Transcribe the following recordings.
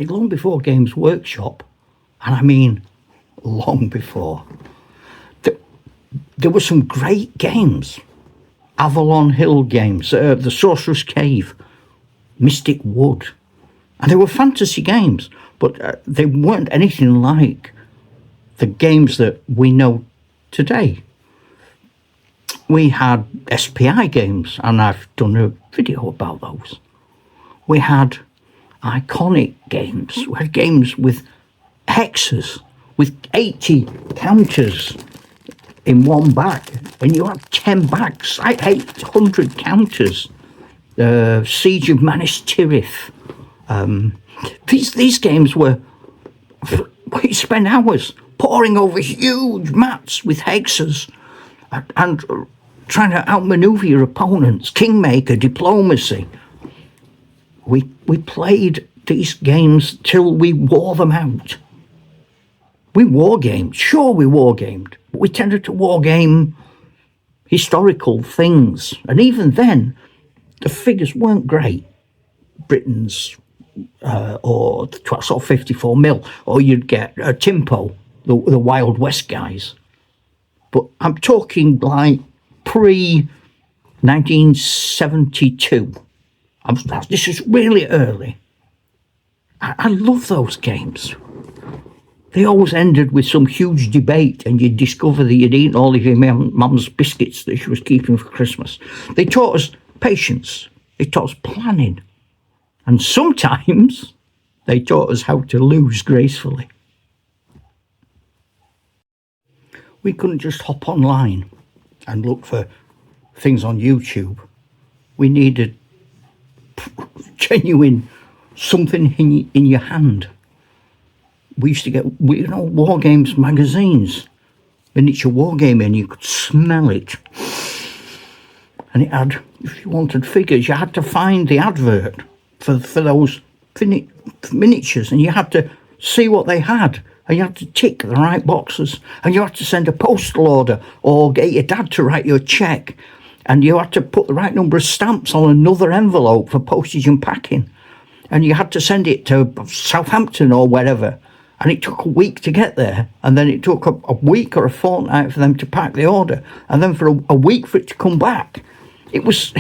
long before Games Workshop, and I mean long before. There were some great games. Avalon Hill games, The Sorcerer's Cave, Mystic Wood. And they were fantasy games, but they weren't anything like the games that we know today. We had SPI games, and I've done a video about those. We had iconic games. We had games with hexes, with 80 counters in one bag, and you had 10 bags, 800 counters. Siege of Manis Tirith. These games were, you spend hours poring over huge mats with hexes and trying to outmaneuver your opponents. Kingmaker, Diplomacy. We played these games till we wore them out. We wargamed. Sure, we wargamed, but we tended to wargame historical things. And even then, the figures weren't great. Britain's or sort of 54 mil, or you'd get a Timpo, the Wild West guys. But I'm talking like pre-1972. This is really early. I love those games. They always ended with some huge debate, and you'd discover that you'd eaten all of your mum's biscuits that she was keeping for Christmas. They taught us patience. They taught us planning. And sometimes they taught us how to lose gracefully. We couldn't just hop online and look for things on YouTube. We needed genuine something in your hand. We used to get, War Games magazines, miniature wargaming, and you could smell it. And it had, if you wanted figures, you had to find the advert for those miniatures, and you had to see what they had, and you had to tick the right boxes, and you had to send a postal order or get your dad to write you a cheque, and you had to put the right number of stamps on another envelope for postage and packing, and you had to send it to Southampton or wherever. And it took a week to get there, and then it took a week or a fortnight for them to pack the order, and then for a week for it to come back. It was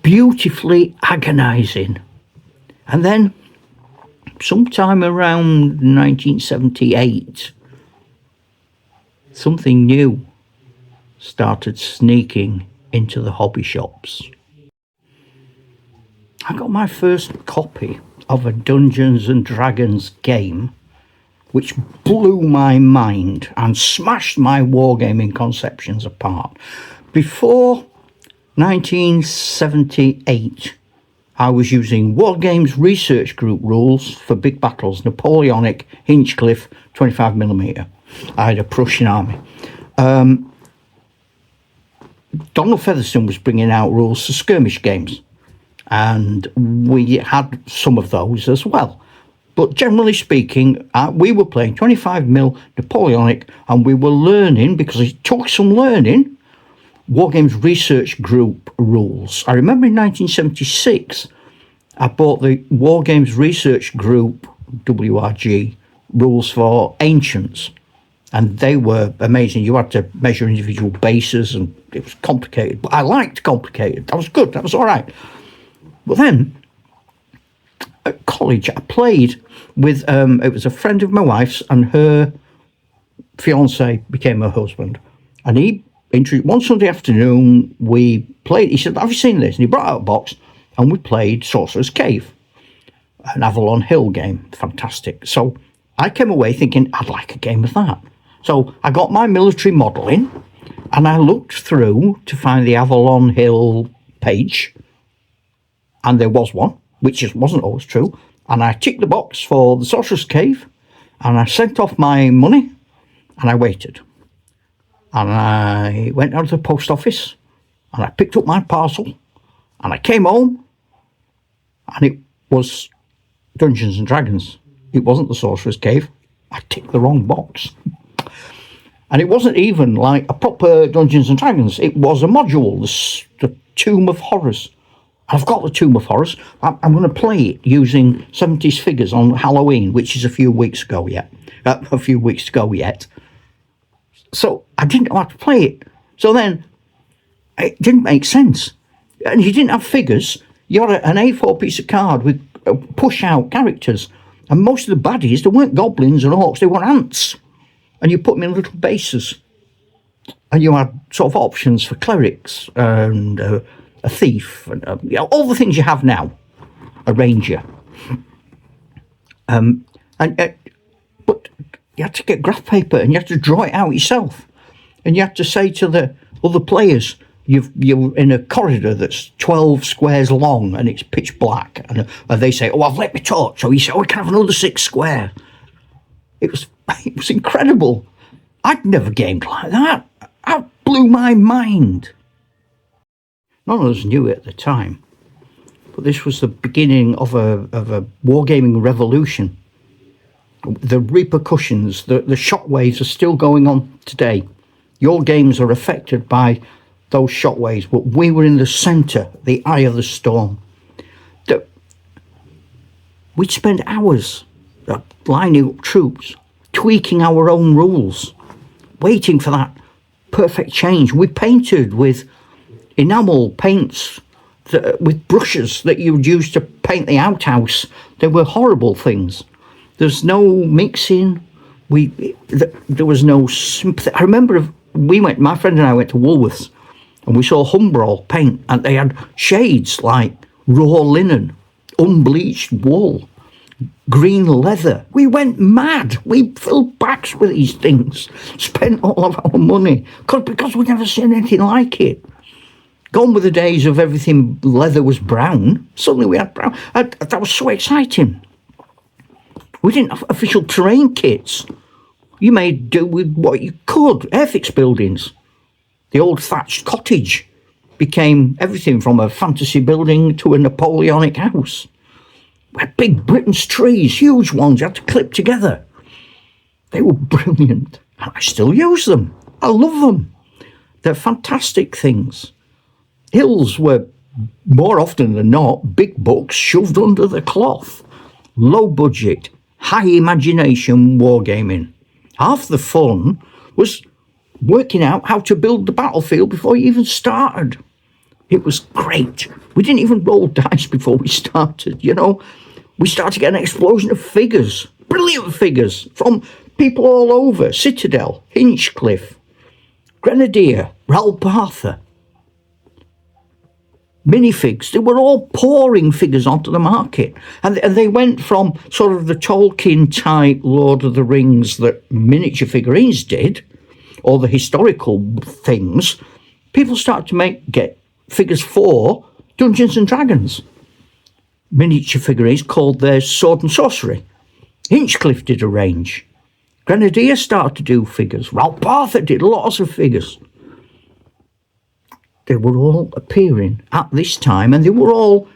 beautifully agonising. And then, sometime around 1978, something new started sneaking into the hobby shops. I got my first copy of a Dungeons and Dragons game, which blew my mind and smashed my wargaming conceptions apart. Before 1978, I was using War Games Research Group rules for big battles, Napoleonic, Hinchcliffe, 25mm. I had a Prussian army. Donald Featherstone was bringing out rules for skirmish games, and we had some of those as well. But generally speaking, we were playing 25mm Napoleonic, and we were learning, because it took some learning, War Games Research Group rules. I remember in 1976, I bought the War Games Research Group, WRG, rules for Ancients, and they were amazing. You had to measure individual bases, and it was complicated, but I liked complicated. That was good, that was all right. But then, at college, I played with, it was a friend of my wife's, and her fiance became her husband. And he introduced, one Sunday afternoon, we played, he said, have you seen this? And he brought out a box, and we played Sorcerer's Cave, an Avalon Hill game. Fantastic. So I came away thinking, I'd like a game of that. So I got my military modelling, and I looked through to find the Avalon Hill page, and there was one, which just wasn't always true. And I ticked the box for the Sorcerer's Cave, and I sent off my money, and I waited. And I went down to the post office, and I picked up my parcel, and I came home, and it was Dungeons and Dragons. It wasn't the Sorcerer's Cave. I ticked the wrong box. And it wasn't even like a proper Dungeons and Dragons. It was a module, the Tomb of Horrors. I've got the Tomb of Horrors. I'm going to play it using 70s figures on Halloween, which is a few weeks to go yet. So I didn't know how to play it. So then it didn't make sense. And you didn't have figures. You had an A4 piece of card with push-out characters. And most of the baddies, they weren't goblins and orcs, they were ants. And you put them in little bases. And you had sort of options for clerics and a thief, and all the things you have now, a ranger. But you had to get graph paper and you had to draw it out yourself. And you had to say to the other players, you're in a corridor that's 12 squares long and it's pitch black. And they say, oh, I've lit my torch. So you say, oh, we can have another 6 square. It was incredible. I'd never gamed like that. It blew my mind. None of us knew it at the time, but this was the beginning of a wargaming revolution. The repercussions, the shockwaves are still going on today. Your games are affected by those shockwaves, but we were in the centre, the eye of the storm. We'd spend hours lining up troops, tweaking our own rules, waiting for that perfect change. We painted with enamel paints, with brushes that you would use to paint the outhouse. They were horrible things. There's no mixing. There was no sympathy. I remember my friend and I went to Woolworths and we saw Humbrol paint, and they had shades like raw linen, unbleached wool, green leather. We went mad. We filled bags with these things, spent all of our money because we'd never seen anything like it. Gone were the days of everything leather was brown. Suddenly we had brown. That was so exciting. We didn't have official terrain kits. You made do with what you could. Airfix buildings. The old thatched cottage became everything from a fantasy building to a Napoleonic house. We had big Britain's trees, huge ones you had to clip together. They were brilliant. And I still use them. I love them. They're fantastic things. Hills were, more often than not, big books shoved under the cloth. Low budget, high imagination wargaming. Half the fun was working out how to build the battlefield before you even started. It was great. We didn't even roll dice before we started, We started to get an explosion of figures, brilliant figures, from people all over. Citadel, Hinchcliffe, Grenadier, Ralph Arthur. Minifigs, they were all pouring figures onto the market. And they went from sort of the Tolkien type Lord of the Rings that miniature figurines did, or the historical things. People started to get figures for Dungeons and Dragons. Miniature figurines called theirs Sword and Sorcery. Hinchcliffe did a range. Grenadier started to do figures. Ralph Arthur did lots of figures. They were all appearing at this time, and they were all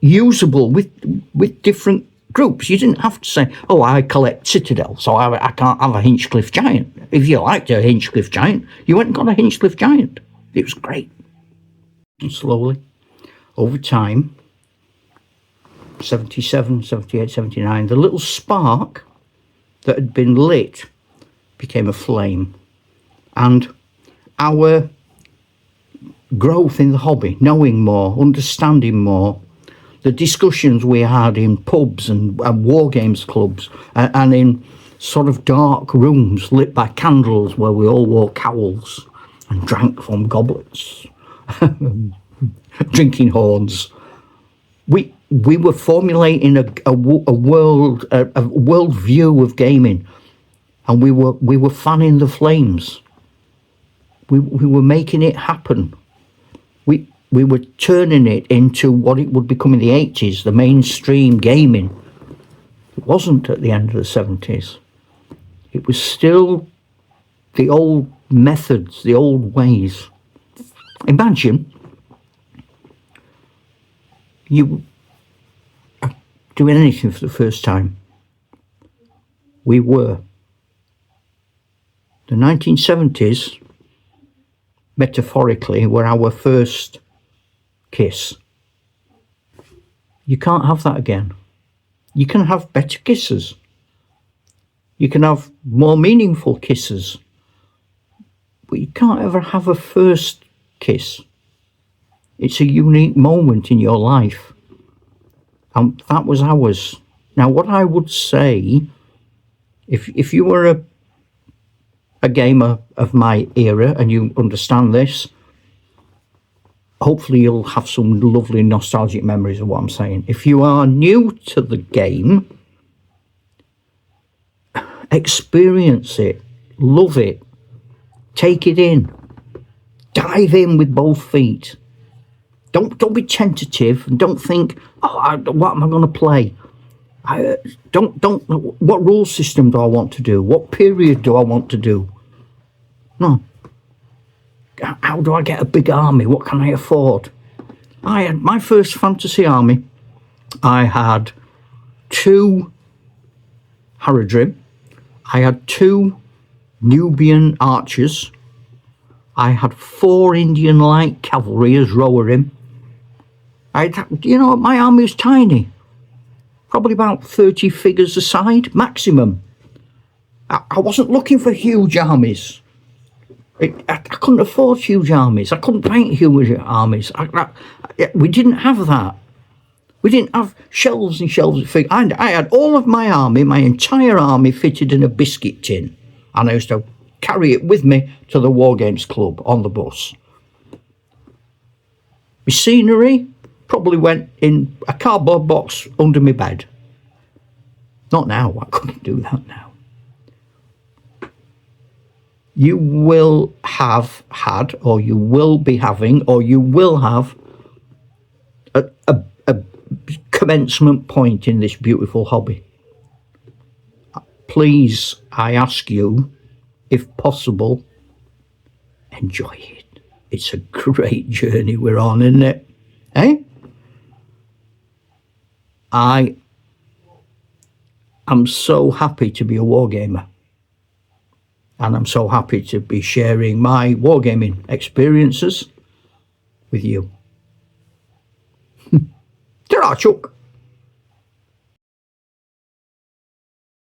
usable with different groups. You didn't have to say, oh, I collect Citadel, so I can't have a Hinchcliffe Giant. If you liked a Hinchcliffe Giant, you went and got a Hinchcliffe Giant. It was great. And slowly, over time, 77, 78, 79, the little spark that had been lit became a flame. And our growth in the hobby, knowing more, understanding more, the discussions we had in pubs and war games clubs and in sort of dark rooms lit by candles where we all wore cowls and drank from goblets, drinking horns. We were formulating a world view of gaming, and we were fanning the flames. We were making it happen. We were turning it into what it would become in the 80s, the mainstream gaming. It wasn't at the end of the 70s. It was still the old methods, the old ways. Imagine you doing anything for the first time. We were. The 1970s, metaphorically, were our first kiss. You can't have that again. You can have better kisses. You can have more meaningful kisses. But you can't ever have a first kiss. It's a unique moment in your life. And that was ours. Now, what I would say, if you were a gamer of my era and you understand this, hopefully you'll have some lovely nostalgic memories of what I'm saying. If you are new to the game, experience it, love it, take it in, dive in with both feet. Don't be tentative and don't think, what am I going to play? What rule system do I want to do? What period do I want to do? No. How do I get a big army? What can I afford? I had my first fantasy army. I had 2 Haradrim. I had 2 Nubian archers. I had 4 Indian light cavalry as Rohirrim. My army was tiny. Probably about 30 figures a side, maximum. I wasn't looking for huge armies. I couldn't afford huge armies. I couldn't paint huge armies. We didn't have that. We didn't have shelves and shelves of figures. I had all of my army, my entire army, fitted in a biscuit tin. And I used to carry it with me to the War Games Club on the bus. My scenery probably went in a cardboard box under my bed. Not now. I couldn't do that now. You will have had, or you will be having, or you will have a commencement point in this beautiful hobby. Please, I ask you, if possible, enjoy it. It's a great journey we're on, isn't it? Eh? I am so happy to be a wargamer. And I'm so happy to be sharing my wargaming experiences with you. Ta-ra, Chuck.